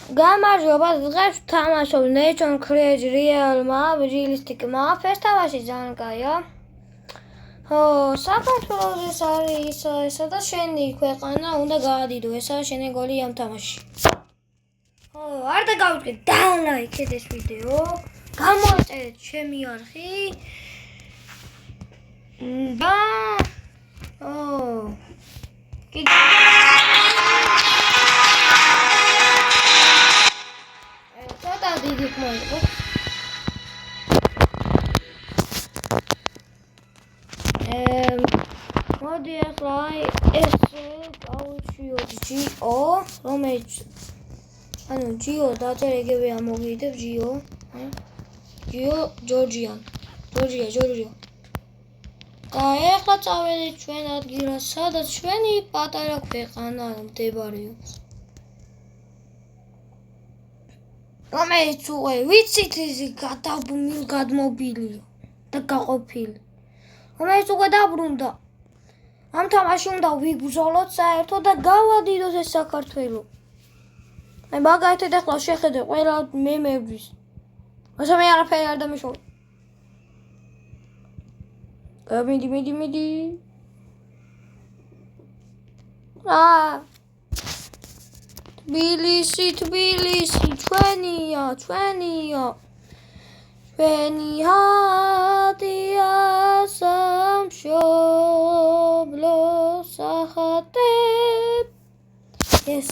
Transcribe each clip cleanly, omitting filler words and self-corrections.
გამარჯობა, დღეს ვთამაშობ Nature Crazy Real-მა, Realistic-მა. ეს თამაში ძალიან კაია. საქართველოს ეს არის სადაც შენი ქვეყანა უნდა გაადიდო. ესაა შენი გოლი ამ თამაშში. არ დაგავიწყდეთ, დაუნლაიქეთ ეს ვიდეო. გამოაწერეთ ჩემი არხი. და ცოტა დიდი მოიყო. მოდი ახლა ეს გავუჩიოთ GO, რომელიც ანუ GO დაწერეგები ამოვიდებ GO. Georgia. და ახლა წავედით ჩვენ ადგილას, სადაც ჩვენი პატარა ქვეყანა მდებარეობს. რომელიც უკვე ვიცით ის გადმობილია და გაყოფილი. რომელიც უკვე დაბრუნდა. ამ თამაში უნდა ვიბრძოლოთ საერთოდ და გავადიდოთ ეს საქართველო. აი მაგალითად ახლა შეხედე ყველა მემების. ასე მე არაფერი არ დამიშოვე. მიდი. თბილისი, ჩვენია. ჩვენი ჰატია სამშობლო სახატებ. ეს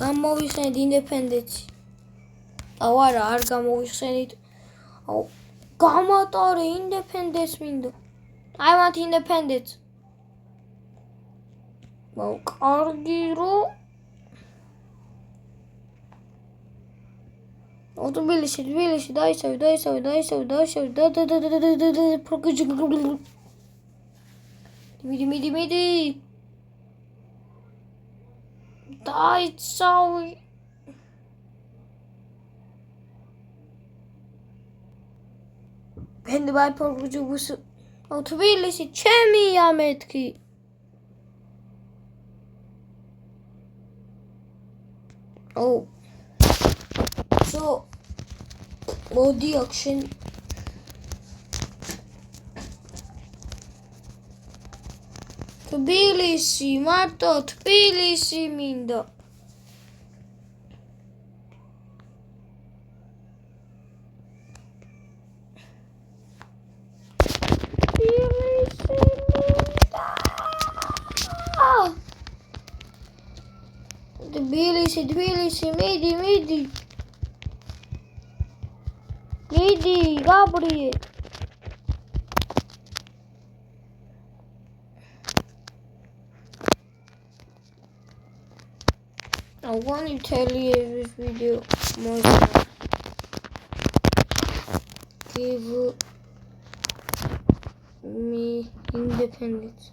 გამოვიხსენეთ ინდეპენდენცი. არა, არ გამოვიხსენით. გამატარე ინდეპენდენცს მინდა. I want independence. კარგი რო თბილისი დაისავე მიდი დაიცავი ბენდბაი პროგრამის თბილისი ჩემია მეთქი მოდი აქშენ თბილისი მარტო თბილისი მინდა თბილისი მიდი გაბრიე I want to tell you this video give me independence.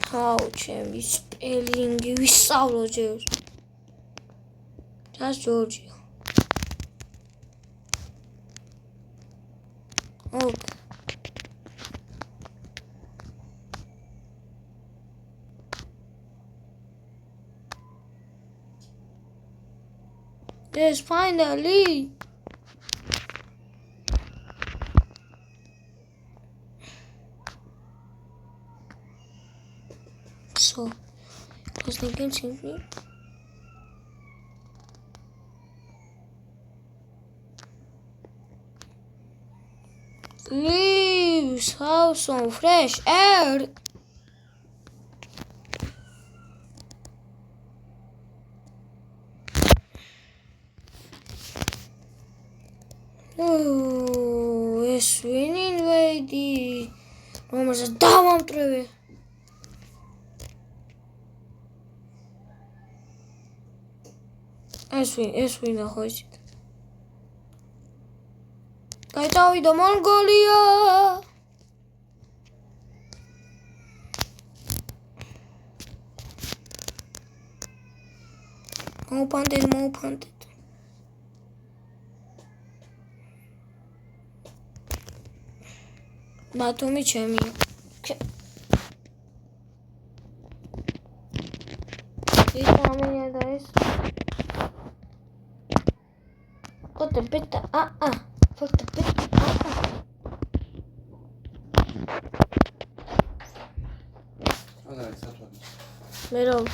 How ჩემი სპელინგი ვისწავლო ჯერ. Just Georgia. Okay. Yes, finally. So, close the game simply. Leaves, have some fresh air. It's winning lady. Almost a damn tree. ეს ვინ ახლა ისეთ გაიწავიდა მონღოლია. მოვფანტეთ. ბათუმი ჩემია. ის ამენია და ეს. What a bit What a bit მე რომ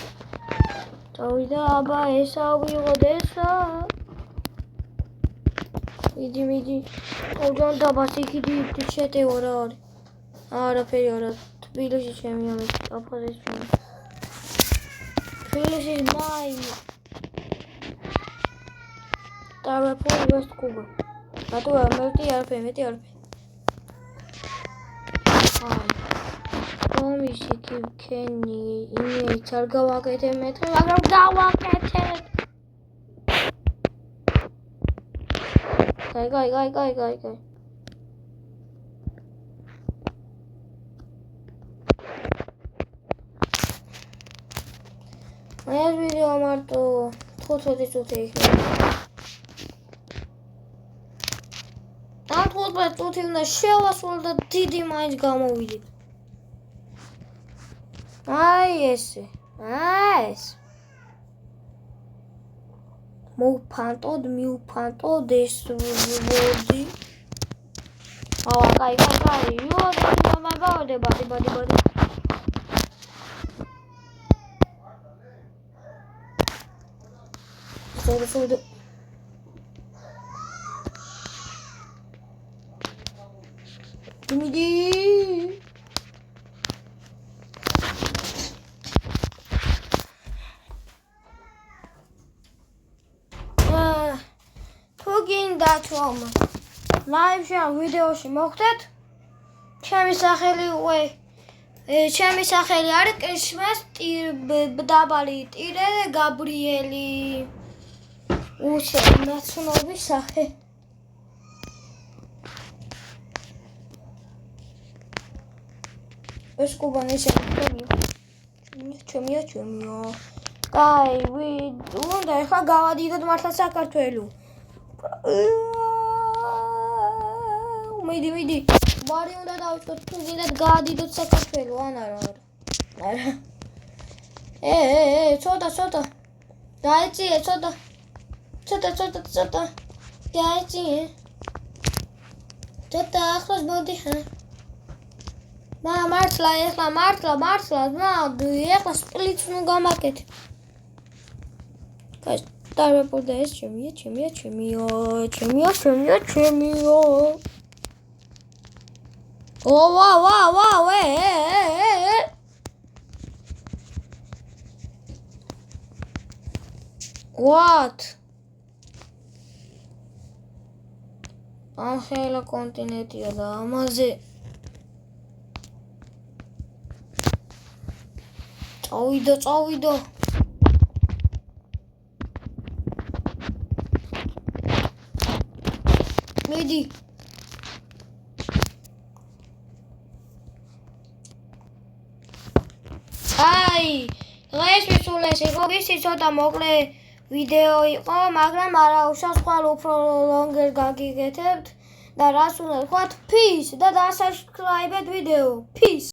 წავიდა აბა ესა ვიღოთ ესა. მიდი. ოჯან დაბას იქიდი შეტევა რა არის. არაფერი არა. თბილისში ჩემი ამის აფხაზის ჩემი. თბილისის მაინი. Tarapur West Cuba. Atu merti arpe. Omi siki keni ini targawakete metre agar gawakete. Gai. Այս վիդեո ամարտո թոթոդի ծութեիք Am թոթբա ծութիվնա շելաս ոլդա դիդի մայնց գամովիդի Այս Մու փանտոդ ես վորդի Կայ բադի Sordu. Dimidi. Tugin datom. Live share videoshi moxdet. ჩემი სახელი არის კრიშმას დაბალი ტირე გაბრიელი ნაცნობის სახე ეს კუბანის ჩემია კაი უნდა ეხლა გავადიდოთ მართლა საქართველოს მიდი ბარი უნდა დავიწყოთ თუ გინდათ გავადიდოთ საქართველოს ან არა ცოტა დაიწყე ცოტა დაიწყე ცოტა ახლოს მოდი მართლა ეხლა სპლიც ნუ გამაკეთე კაი დარბოდა ეს ჩემია ვა What? Angela continentia da amაზე წავიდო მიდი აი დღეს მისულეს იყო ვიცი ცოტა მოკლე ვიდეო იყო მაგრამ არა უშავს ხვალ უფრო longer გაგიგეთებთ და რას უნდა ვთქვათ peace და დასubscribe-ეთ ვიდეო peace